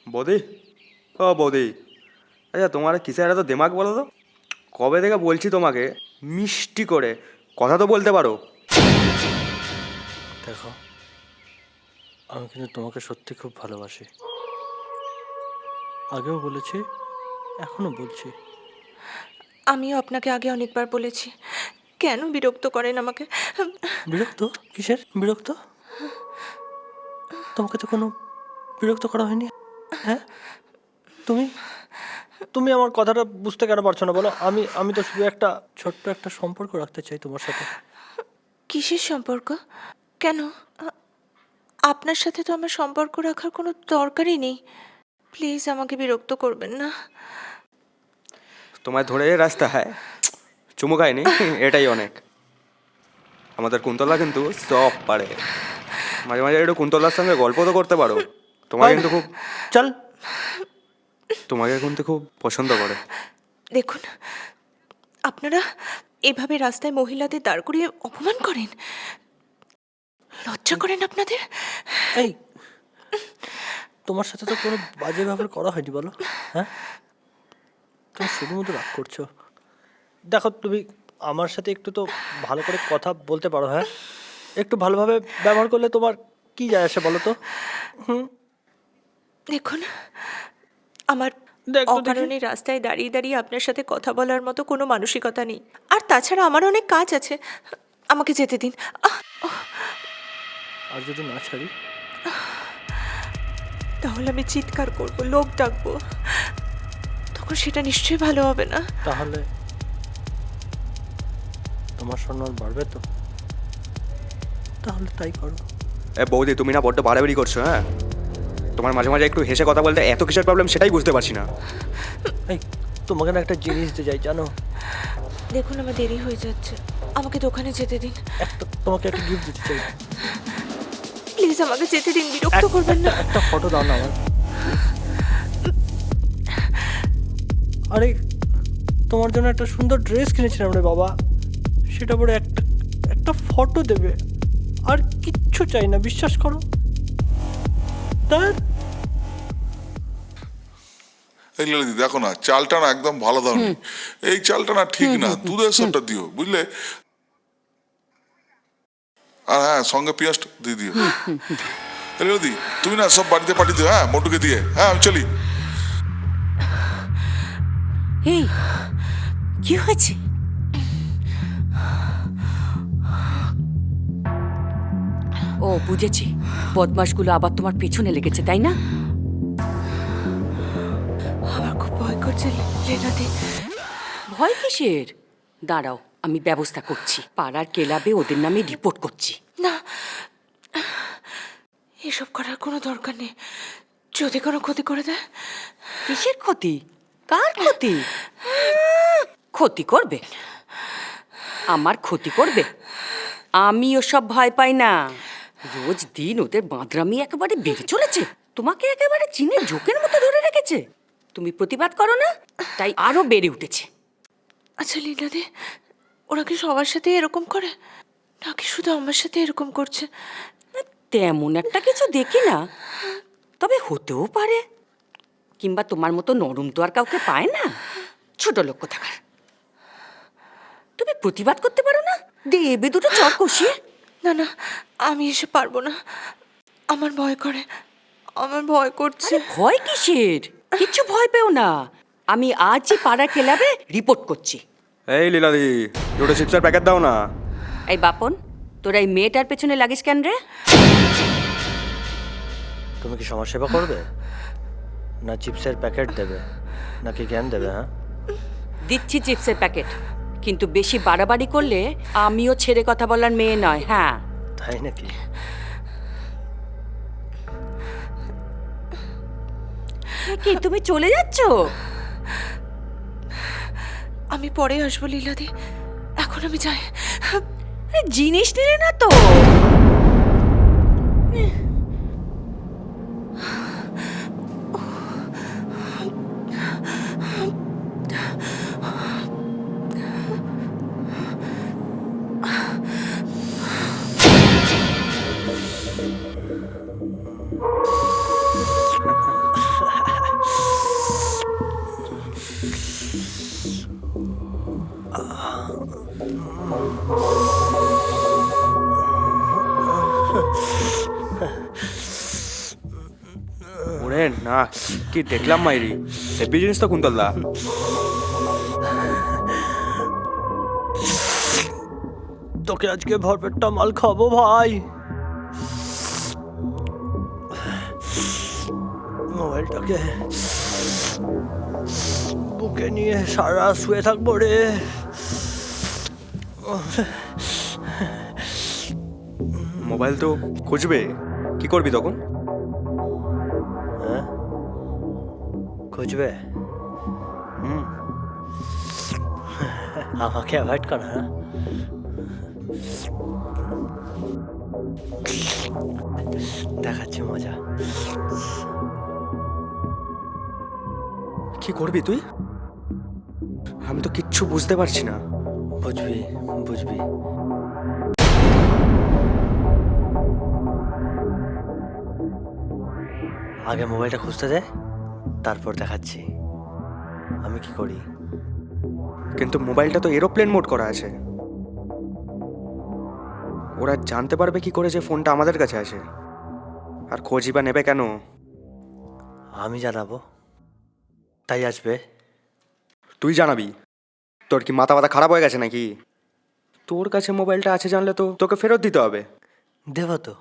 বৌদি, ও বৌদি, আচ্ছা তোমার কিসের এত দিমাগ বলো তো? কবে থেকে বলছি তোমাকে মিষ্টি করে কথা তো বলতে পারো। দেখো, আমি কিন্তু তোমাকে সত্যি খুব ভালোবাসি। আগেও বলেছি, এখনো বলছি। আমিও আপনাকে আগে অনেকবার বলেছি, কেন বিরক্ত করেন আমাকে? বিরক্ত? কিসের বিরক্ত? তোমাকে তো কোনো বিরক্ত করা হয়নি। হ্যাঁ, তুমি তুমি আমার কথাটা বুঝতে কেন পারছো না বলো? আমি আমি তো শুধু একটা ছোট্ট একটা সম্পর্ক রাখতে চাই তোমার সাথে। কিসের সম্পর্ক? কেন? আপনার সাথে তো আমার সম্পর্ক রাখার কোনো দরকারই নেই। প্লিজ আমাকে বিরক্ত করবেন না। তোমায় ধরে রাস্তায় চুমু খায়নি, এটাই অনেক। আমাদের কুন্তলা কিন্তু সব পারে। মাঝে মাঝে একটু কুন্তলার সঙ্গে গল্প তো করতে পারো। তোমাকে কিন্তু খুব চল। তোমাকে কিন্তু খুব পছন্দ করে। দেখুন, আপনারা এভাবে রাস্তায় মহিলাদের দাঁড় করিয়ে অপমান করেন। লজ্জা করেন আপনাদের? এই, তোমার সাথে তো কোনো বাজে ব্যবহার করা হয়নি বলো। হ্যাঁ, তুমি শুধুমাত্র রাগ করছো। দেখো, তুমি আমার সাথে একটু তো ভালো করে কথা বলতে পারো। হ্যাঁ, একটু ভালোভাবে ব্যবহার করলে তোমার কি যায় আসে বলো তো? দেখুন, আমার দেখ তো দেখি। অকারণে রাস্তায় দাঁড়িয়ে দাঁড়িয়ে আপনার সাথে কথা বলার মতো কোনো মানসিকতা নেই। আর তাছাড়া আমার অনেক কাজ আছে, আমাকে যেতে দিন। আর যদি না ছাড়ি? তাহলে আমি চিৎকার করব, লোক ডাকবো, তখন সেটা নিশ্চয়ই ভালো হবে না। তাহলে তোমার সম্মান বাড়বে তো? তাহলে তাই করো। বৌদি, তুমি না বড্ড বাড়াবাড়ি করছো। হ্যাঁ, তোমার মাঝে মাঝে একটু হেসে কথা বলতে এত কিসের প্রবলেম সেটাই বুঝতে পারছি না। এই, তোমাকে না একটা জিনিস দিতে চাই জানো? দেখুন, আমার দেরি হয়ে যাচ্ছে, আমাকে দোকানে যেতে দিন। তোমাকে একটা গিফট দিতে চাই। প্লিজ আমাকে যেতে দিন, বিরক্ত করবেন না। একটা ফটো দাও না আমার। আরে, তোমার জন্য একটা সুন্দর ড্রেস কিনেছিলাম রে বাবা, সেটা পরে একটা একটা ফটো দেবে, আর কিচ্ছু চাই না, বিশ্বাস করো। তার এই লিলি দেখো না, চালটা না একদম ভালো দাওনি। এই চালটা না ঠিক না, দুধের সরটা দিও বুঝলে। আর হ্যাঁ, সঙ্গে পেঁয়াজটা দিয়ে দিও। এই লিলি, তুমি না সব বাড়িতে পাঠিয়ে দিও। হ্যাঁ, মোটুকে দিয়ে। হ্যাঁ, আমি চলি। এই, কি হয়েছে? ও, বুঝেছি, বদমাশগুলো আবার তোমার পেছনে লেগেছে, তাই না? আমার খুব ভয় করছে লেনাদি। ভয় কিসের? দাঁড়াও, আমি ব্যবস্থা করছি। পাড়ার ক্লাবে ওদের নামে রিপোর্ট করছি। না, এসব করার কোনো দরকার নেই। যদি কোনো ক্ষতি করে দেয়? কিসের ক্ষতি? কার ক্ষতি? ক্ষতি করবে? আমার ক্ষতি করবে? আমি ওসব ভয় পাই না। রোজ দিন ওদের বাঁদরামি একেবারে বেড়ে চলেছে। তোমাকে একেবারে চীনের জোকের মতো ধরে রেখেছে। তুমি প্রতিবাদ করো না, তাই আরো বেড়ে উঠেছে। আচ্ছা লীনাদি, ওরা কি সবার সাথে এরকম করে, নাকি শুধু আমার সাথে এরকম করছে? তেমন একটা কিছু দেখি না, তবে হতেও পারে। কিংবা তোমার মতো নরম তো আর কাউকে পায় না, ছোট লোক কোথাকার। তুমি প্রতিবাদ করতে পারো না? দেবে দুটো চর কষিয়ে। না না, আমি এসে পারবো না, আমার ভয় করে, আমার ভয় করছে। ভয় কিসের? কিচ্ছু ভয় পেও না। আমি আজই পাড়া ক্লাবে রিপোর্ট করছি। এই লীলাদি, দুটো চিপসের প্যাকেট দাও না। এই বাপন, তোরা এই মেয়েটার পেছনে লাগিস কেন রে? তুমি কি সমাজ সেবা করবে, না চিপসের প্যাকেট দেবে, নাকি জ্ঞান দেবে? হ্যাঁ, দিচ্ছি চিপসের প্যাকেট, কিন্তু বেশি বাড়াবাড়ি করলে আমিও ছেড়ে কথা বলার মেয়ে নয়। হ্যাঁ, তাই নাকি? কি তুমি চলে যাচ্ছ? আমি পরে আসবো লীলাদি, এখন আমি যাই। জিনিস নিলে না তো? কি দেখলাম মাইরি, হেভি জিনিস তো কুন্তলদা। তোকে আজকে ভরপেটটা মাল খাবো ভাই। মোবাইলটাকে বুকে নিয়ে সারা শুয়ে থাকবো রে। মোবাইল তো খুঁজবে, কি করবি তখন? খুঁজবে? আমাকে অ্যাভয়েড কর। হ্যাঁ, দেখাচ্ছি মজা। কি করবি তুই? আমি তো কিচ্ছু বুঝতে পারছি না। বুঝবি বুঝবি। আগে মোবাইলটা খুঁজতে দে, তারপর দেখাচ্ছি আমি কি করি। কিন্তু মোবাইলটা তো এরোপ্লেন মোড করা আছে, ওরা জানতে পারবে কি করে যে ফোনটা আমাদের কাছে আছে? আর খোঁজই বা নেবে কেন? আমি জানাবো, তাই আসবে। তুই জানাবি? তোর কি মাথা মাথা খারাপ হয়ে গেছে নাকি? তোর কাছে মোবাইলটা আছে জানলে তো তোকে ফেরত দিতে হবে। দেব তো।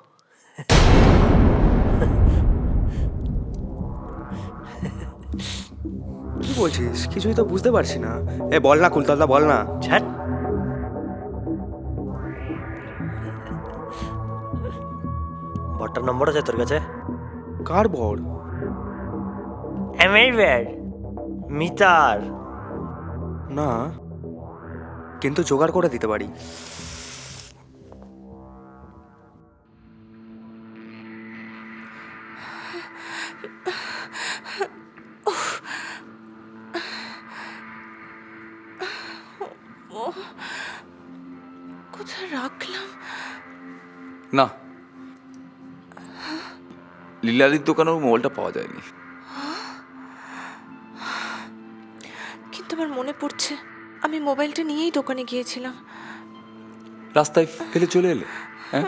কি বলছিস? কিছুই তো বুঝতে পারছি না। এ বল না কুন্তলদা, বল না। ছাড়। বটটার নম্বর আছে তোর কাছে? কার বর? এমএইভার মিতার। না, কিন্তু জোগাড় করে দিতে পারি। কোথায় রাখলাম? না, লীলাদির দোকানেও মোবাইলটা পাওয়া যায়নি। কিন্তু আমার মনে পড়ছে আমি মোবাইলটা নিয়েই দোকানে গিয়েছিলাম। রাস্তায় ফেলে চলে এলে? হ্যাঁ,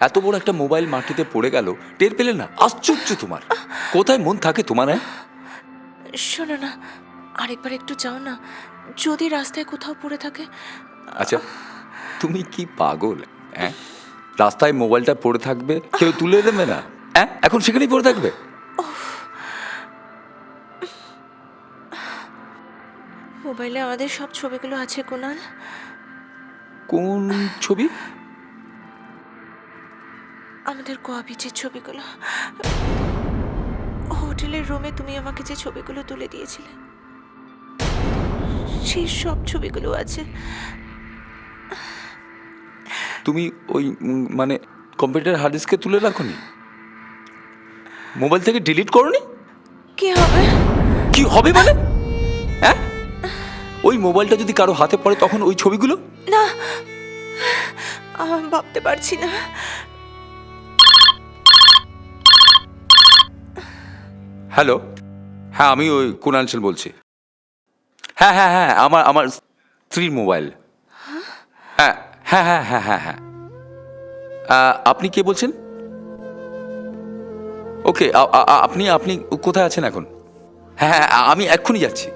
এত বড় একটা মোবাইল মাটিতে পড়ে গেল, টের পেলে না? আশ্চর্য তোমার, কোথায় মন থাকে তোমার? হ্যাঁ, শোনো না, আরেকবার একটু যাও না, যদি রাস্তায় কোথাও পড়ে থাকে। আচ্ছা তুমি কি পাগল? হ্যাঁ, রাস্তায় মোবাইলটা পড়ে থাকবে, কেউ তুলে দেবে না? হ্যাঁ, এখন সেখানেই পড়ে থাকবে? মোবাইলে আমাদের সব ছবিগুলো আছে কুনাল। কোন ছবি? আমাদের গোয়া বিচের ছবিগুলো, হোটেলের রুমে তুমি আমাকে যে ছবিগুলো তুলে দিয়েছিলে, সেই সব ছবিগুলো আছে। তুমি ওই মানে কম্পিউটার হার্ড ডিস্কে তুলে রাখোনি? মোবাইল থেকে ডিলিট করোনি? কি হবে? কি হবে মানে? হ্যাঁ, ওই মোবাইলটা যদি কারো হাতে পড়ে তখন ওই ছবিগুলো? না, আমি ভাবতে পারছি না। হ্যালো, হ্যাঁ আমি ওই কুণাল বলছি। হ্যাঁ হ্যাঁ হ্যাঁ, আমার স্ত্রীর মোবাইল। হ্যাঁ হ্যাঁ হ্যাঁ হ্যাঁ হ্যাঁ হ্যাঁ। আপনি কে বলছেন? ওকে, আপনি আপনি কোথায় আছেন এখন? হ্যাঁ হ্যাঁ, আমি এক্ষুনি যাচ্ছি।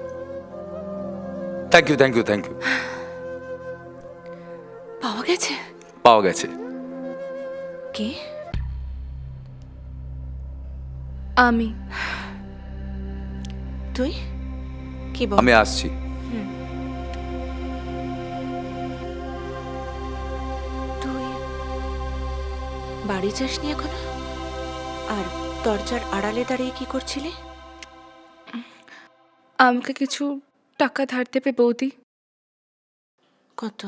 Thank you thank you thank you. পাওয়া গেছে? পাওয়া গেছে। কি? আমি। তুই কি বল? আমি আসছি। তুই বাড়ি যাসনি এখনো? আর দরজার আড়ালে দাঁড়িয়ে কি করছিলি? আমাকে কিছু টাকা ধার দেবে বৌদি? কত?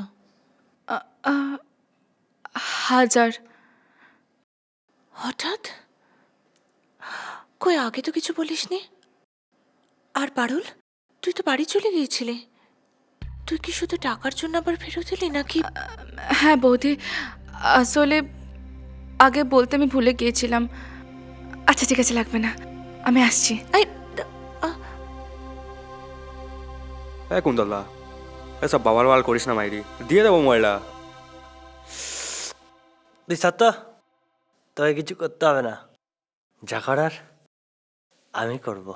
1000। হঠাৎ? কই আগে তো কিছু বলিসনি। আর পারুল, তুই তো বাড়ি চলে গিয়েছিলি, তুই কি শুধু টাকার জন্য আবার ফেরত এলি নাকি? হ্যাঁ বৌদি, আসলে আগে বলতে আমি ভুলে গিয়েছিলাম। আচ্ছা ঠিক আছে, লাগবে না, আমি আসছি। এই, হ্যাঁ কুন্তলদা, এসব বাবার বাল করিস না মাইরি, দিয়ে দেবো মোবাইলটা। তুই সত্য, তোকে কিছু করতে হবে না, যা করার আমি করব।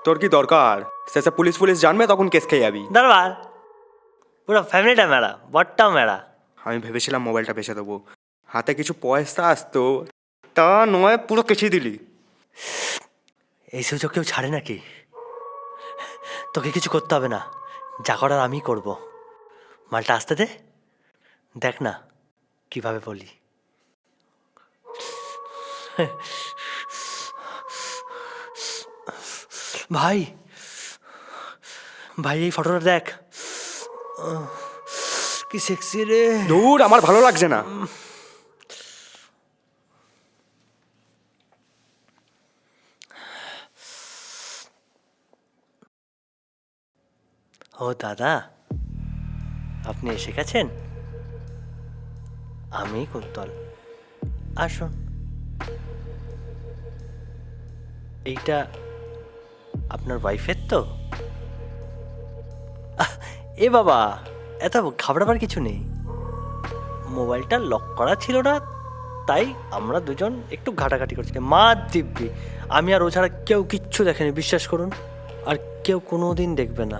তোর কি দরকার? শেষে পুলিশ পুলিশ জানবে, তখন কেস খেয়ে যাবি। দরবার পুরো ফ্যামিলিটা মেরা, বটটাও মেরা। আমি ভেবেছিলাম মোবাইলটা বেচে দেবো, হাতে কিছু পয়সা আসতো, তা নয়, পুরো কেচে দিলি। এই সুযোগ কেউ ছাড়ে নাকি? তোকে কিছু করতে হবে না, যা করার আমি করব। মালটা আসতে দে, দেখ না কিভাবে বলি। ভাই ভাই এই ফটোটা দেখ, কি সেক্সি রে। দূর, আমার ভালো লাগছে না। ও দাদা, আপনি এসে গেছেন? আমি কুন্তল, আসুন। এইটা আপনার ওয়াইফের তো? এ বাবা, এত ঘাবড়াবার কিছু নেই। মোবাইলটা লক করা ছিল না, তাই আমরা দুজন একটু ঘাটাঘাটি করছি। মা দিব্যি, আমি আর ও ছাড়া কেউ কিচ্ছু দেখেনি, বিশ্বাস করুন। আর কেউ কোনো দিন দেখবে না।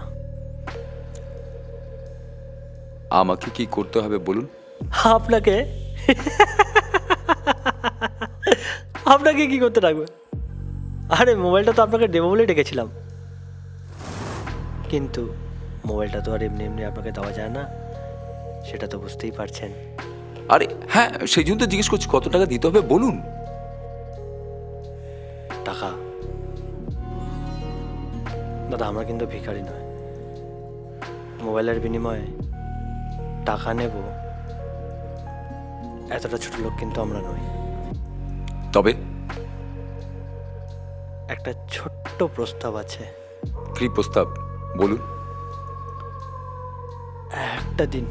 আমাকে কি করতে হবে বলুন? আপনাকে আপনাকে কি করতে রাখবে? আরে মোবাইলটা তো আপনাকে দেবো বলেই ডেকেছিলাম, কিন্তু মোবাইলটা তো আর এমনি এমনি আপনাকে দেওয়া যায় না, সেটা তো বুঝতেই পারছেন। আরে হ্যাঁ, সেই জন্য তো জিজ্ঞেস করছি কত টাকা দিতে হবে বলুন। টাকা? দাদা, আমরা কিন্তু ভিখারি নয়। মোবাইলের বিনিময়ে টাকা নেব এতটা ছোট লোক কিন্তু আমরা নই। তবে একটা ছোট্ট প্রস্তাব আছে। কি প্রস্তাব বলুন? একটা দিন,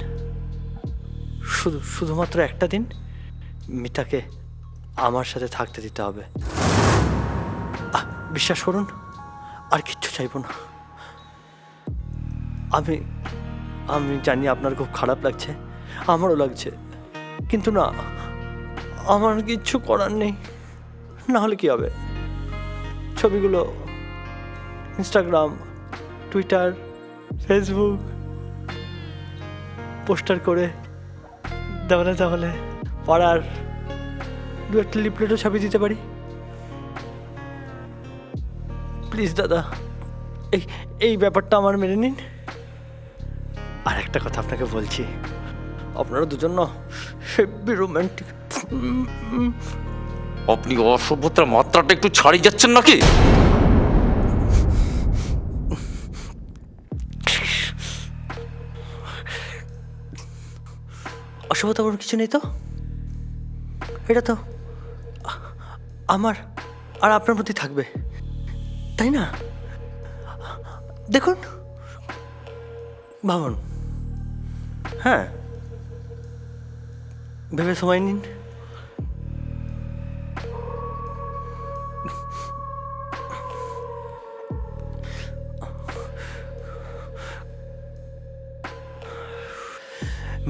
শুধুমাত্র একটা দিন মিতাকে আমার সাথে থাকতে দিতে হবে। বিশ্বাস করুন, আর কিচ্ছু চাইবো না। আমি জানি আপনার খুব খারাপ লাগছে, আমারও লাগছে, কিন্তু না, আমার কিচ্ছু করার নেই। না হলে কি হবে? ছবিগুলো ইনস্টাগ্রাম, টুইটার, ফেসবুক পোস্টার করে দেওয়ালে দেওয়ালে পাড়ার দু একটা লিফলেটও ছাপিয়ে দিতে পারি। প্লিজ দাদা, এই ব্যাপারটা আমার মেনে নিন। আর একটা কথা আপনাকে বলছি, আপনারা দুজন না হেভি রোমান্টিক। আপনি অসভ্যতার মাত্রাটা একটু ছাড়িয়ে যাচ্ছেন নাকি? অসভ্যতা কোনো কিছু নেই তো। এটা তো আমার আর আপনার প্রতি থাকবে, তাই না? দেখুন, ভাবুন। হ্যাঁ, ভেবে সময় নিন।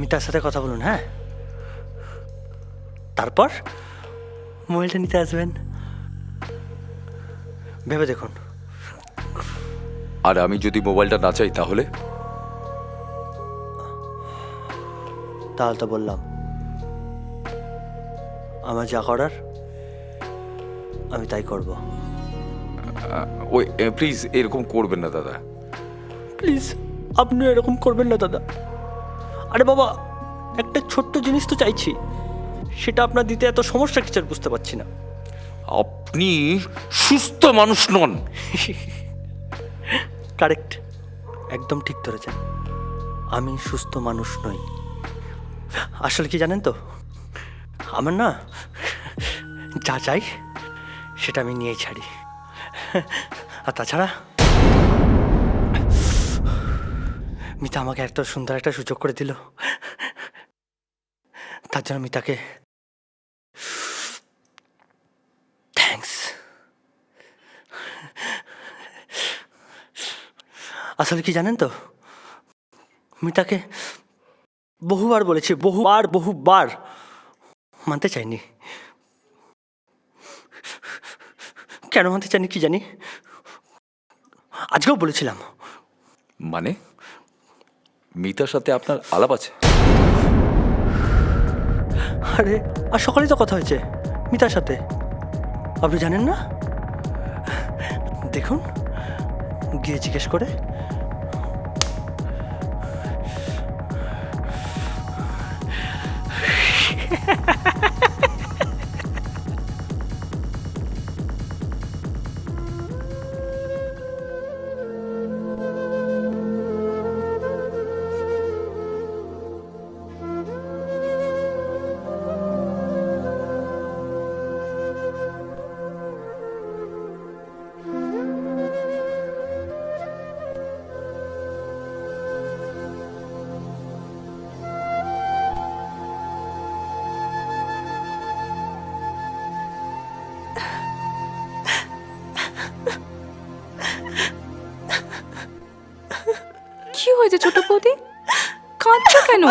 মিতার সাথে কথা বলুন, হ্যাঁ? তারপর মোবাইলটা নিতে আসবেন। ভেবে দেখুন। আর আমি যদি মোবাইলটা না চাই তাহলে? তাহলে তো বললাম, আমার যা করার আমি তাই করব। ওই প্লিজ এরকম করবেন না দাদা। প্লিজ, আপনি এরকম করবেন না দাদা। আরে বাবা, একটা ছোট্ট জিনিস তো চাইছি, সেটা আপনার দিতে এত সমস্যা কিছু আর বুঝতে পারছি না। আপনি সুস্থ মানুষ নন। কারেক্ট, একদম ঠিক ধরেছেন। আমি সুস্থ মানুষ নই। আসলে কি জানেন তো, আমার না যা চাই সেটা আমি নিয়েই ছাড়ি। আর তাছাড়া মিতা আমাকে এত সুন্দর একটা সুযোগ করে দিল, তার জন্য মিতাকে থ্যাঙ্কস। আসলে কি জানেন তো, মিতাকে বহুবার বলেছি, বহুবার মানতে চাইনি, কেন আনতে জানি কি জানি, আজকেও বলেছিলাম। মানে মিতার সাথে আপনার আলাপ আছে? আরে আর সকালেই তো কথা হয়েছে মিতার সাথে, আপনি জানেন না? দেখুন, গিয়ে জিজ্ঞেস করে। কি হয়েছে ছোট বৌদি, কাঁদছো কেন?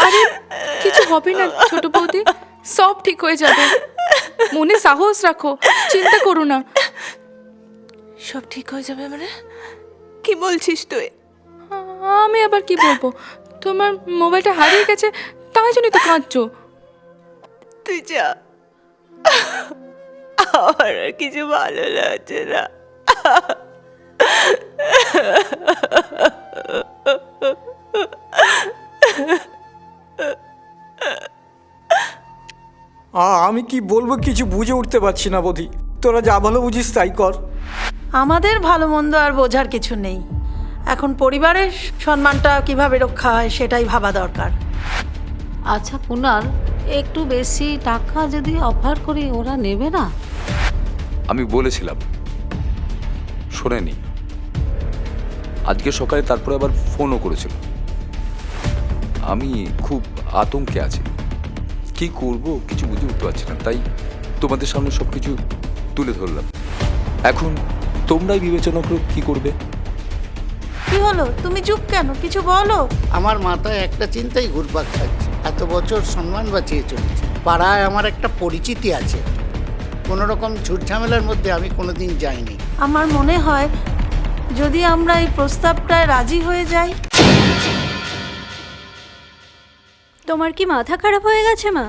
আরে কিছু হবে না ছোট বৌদি, সব ঠিক হয়ে যাবে। মনে সাহস রাখো, চিন্তা করো না। সব ঠিক হয়ে যাবে মানে? কি বলছিস তুই? আমি আবার কি বলবো, তোমার মোবাইলটা হারিয়ে গেছে তাই জন্যই তো কাঁদছো। তুই যা, আমার আর কিছু ভালো লাগছে না। আমি কি বলবো কিছু বুঝে উঠতে পারছি না বৌদি, তোরা যা ভালো বুঝিস তাই কর। আমাদের ভালো মন্দ আর বোঝার কিছু নেই, এখন পরিবারের সম্মানটা কিভাবে রক্ষা হয় সেটাই ভাবা দরকার। আচ্ছা কুনাল, একটু বেশি টাকা যদি অফার করি ওরা নেবে না? আমি বলেছিলাম, শোনেনি। আজকে সকালে তারপরে আবার ফোনও করেছিল। আমি খুব আতঙ্কে আছি, কি করব কিছু বুঝে উঠতে পারছি না, তাই তোমাদের সামনে সব কিছু তুলে ধরলাম। এখন তোমরাই বিবেচনা করো কি করবে। কি হলো, তুমি চুপ কেন, কিছু বলো। আমার মাথায় একটা চিন্তাই ঘুরপাক খাচ্ছে। এত বছর সম্মান বাঁচিয়ে চলেছে, পাড়ায় আমার একটা পরিচিতি আছে, কোনো রকম ঝুটঝামেলার মধ্যে আমি কোনোদিন যাইনি। আমার মনে হয় যদি আমরা এই প্রস্তাবটায় রাজি হয়ে যাই। তোমার কি মাথা খারাপ হয়ে গেছে মা?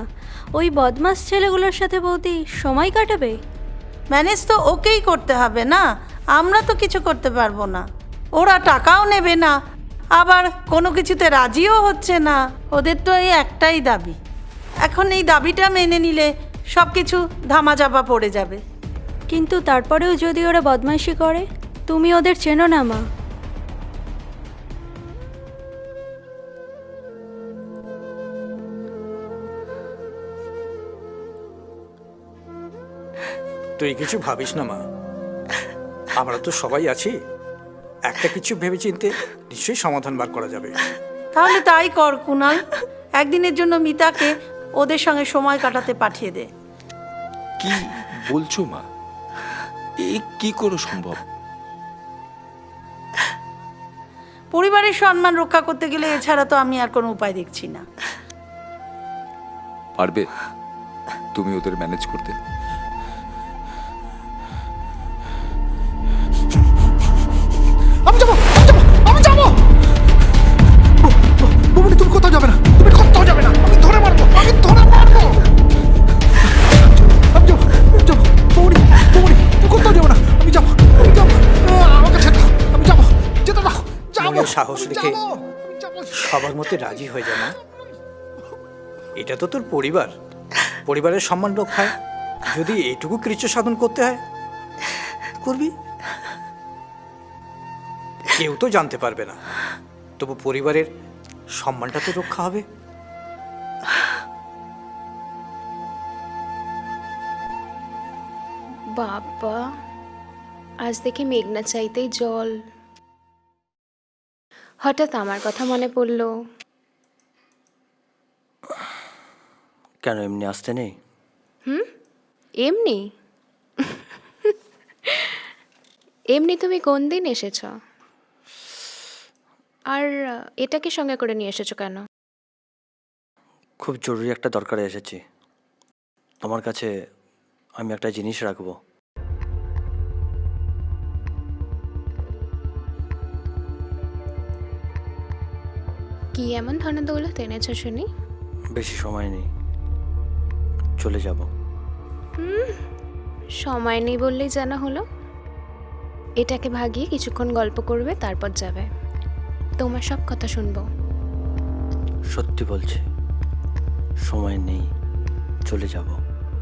ওই বদমাস ছেলেগুলোর সাথে বৌদি সময় কাটাবে? ম্যানেজ তো ওকেই করতে হবে না, আমরা তো কিছু করতে পারবো না। ওরা টাকাও নেবে না, আবার কোনো কিছুতে রাজিও হচ্ছে না। ওদের তো এই একটাই দাবি, এখন এই দাবিটা মেনে নিলে সব কিছু ধামাচাপা পড়ে যাবে। কিন্তু তারপরেও যদি ওরা বদমাইশি করে, তুমি ওদের চেনো না মা। তুই কিছু ভাবিস না মা, আমরা তো সবাই আছি, একটা কিছু ভেবেচিন্তে নিশ্চয়ই সমাধান বার করা যাবে। তাহলে তাই কর কুনাল, একদিনের জন্য মিতাকে ওদের সঙ্গে সময় কাটাতে পাঠিয়ে দে। কি বলছো মা, এ কি করে সম্ভব? পরিবারের সম্মান রক্ষা করতে গেলে এছাড়া তো আমি আর কোনো উপায় দেখছি না। পারবে তুমি ওদের ম্যানেজ করতে? আমি যাবো, আমি যাবো। বৌমনি তুমি কোথাও যাবে না, তুমি কোথাও যাবে না, আমি ধরে মারবো, আমি ধরে মারবো। আমি যাবো, বৌমনি তুমি কোথাও যাবে না, আমি যাবো, আমাকে ছেড়ে দাও, আমি যাবো, যেতে দাও, যাবো। মনে সাহস আমি রেখে যাবো, আমি যাবো। সবার মতে রাজি হয়ে যা মা। এটা তো তোর পরিবার, পরিবারের সম্মান রক্ষায় যদি এইটুকু কৃচ্ছ সাধন করতে হয় করবি। কেউ তো জানতে পারবে না, তবু পরিবারের সম্মানটা তো রক্ষা হবে। বাবা, আজ দেখি মেঘনা চাইতেই জল। হঠাৎ আমার কথা মনে পড়লো। কেন এমনি আসতে নেই? এমনি এমনি তুমি কোন দিন এসেছ? আর এটাকে সঙ্গে করে নিয়ে এসেছো কেন? খুব জরুরি একটা দরকারে এসেছি, তোমার কাছে আমি একটা জিনিস রাখবো। কি এমন ধন দৌলত এনেছ শুনি? বেশি সময় নেই, চলে যাব। সময় নেই বললেই জানা হলো। এটাকে ভাগিয়ে কিছুক্ষণ গল্প করবে, তারপর যাবে। তোমার সব কথা শুনবো। সত্যি বলছি, সময় নেই, চলে যাব,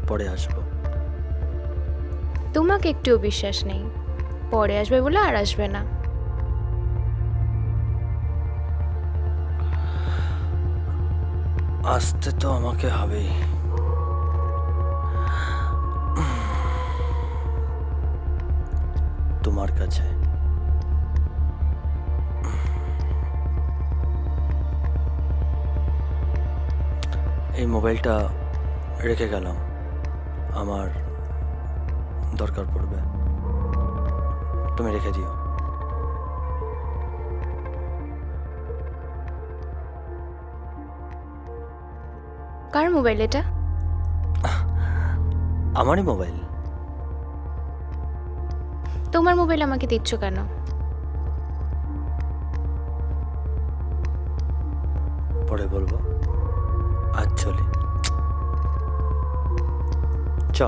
পরে আসবো। তোমাকে একটুও বিশ্বাস নেই, পরে আসবে বলে আর আসবে না। আসতে তো আমাকে হবেই। তোমার কাছে। এই মোবাইলটা রেখে গেলাম, আমার দরকার পড়বে, তুমি রেখে দিও। কার মোবাইল এটা? আমারই মোবাইল। তোমার মোবাইল আমাকে দিচ্ছ কেন? পরে বলবো, আজ চলি। চ।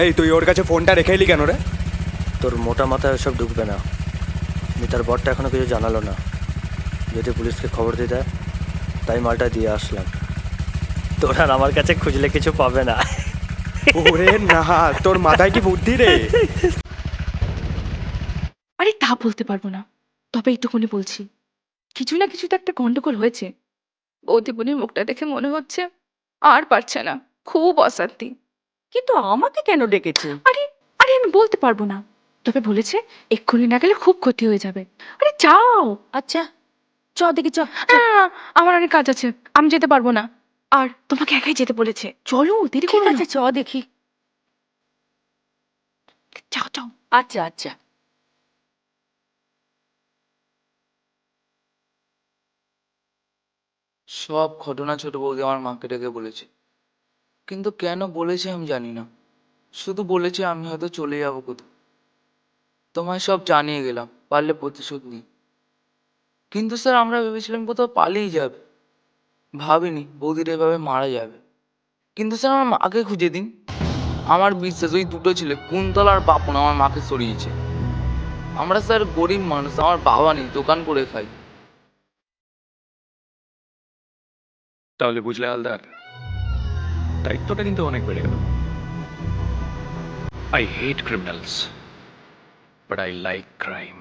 এই তুই ওর কাছে ফোনটা রেখে এলি কেন রে? তোর মোটা মাথায় সব ঢুকবে না। মিতার বরটা এখনো কিছু জানালো না, যদি পুলিশকে খবর দিয়ে দেয়, তাই মালটা দিয়ে আসলাম। তোর আর আমার কাছে খুঁজলে কিছু পাবে না। ওরে না, তোর মাথায় কি বুদ্ধি রে? আরে তা বলতে পারবো না, তবে এইটুকুনি বলছি, কিছু না কিছু তো একটা গন্ডগোল হয়েছে। বৌদি বোনের মুখটা দেখে মনে হচ্ছে আর পারছে না, খুব অশান্তি। কিন্তু আমাকে কেন ডেকেছে? আরে আরে আমি বলতে পারবো না, তবে বলেছে এক্ষুনি না গেলে খুব ক্ষতি হয়ে যাবে। আরে যাও। আচ্ছা চ দেখি, চ। না, আমার অনেক কাজ আছে, আমি যেতে পারবো না। আর তোমাকে একাই যেতে বলেছে, চলো দেরি ঠিক করো না। আছে, চ দেখি। যাও যাও। আচ্ছা আচ্ছা। সব ঘটনা ছোট বৌদি আমার মাকে ডেকে বলেছে, কিন্তু কেন বলেছে আমি জানি না। শুধু বলেছে আমি হয়তো চলে যাবো কোথাও। তোমায় সব জানিয়ে গেলাম, পারলে প্রতিশোধ নিই। কিন্তু স্যার আমরা ভেবেছিলাম কোথাও পালিয়ে যাবে, ভাবিনি বৌদির এভাবে মারা যাবে। কিন্তু স্যার আমার মাকে খুঁজে দিন, আমার বিশ্বাস ওই দুটো ছেলে কুন্তল আর পাপন আমার মাকে সরিয়েছে। আমরা স্যার গরিব মানুষ, আমার বাবা নেই, দোকান করে খাই। তাহলে বুঝলে হালদার, দায়িত্বটা কিন্তু অনেক বেড়ে গেল। I hate criminals, but I like crime.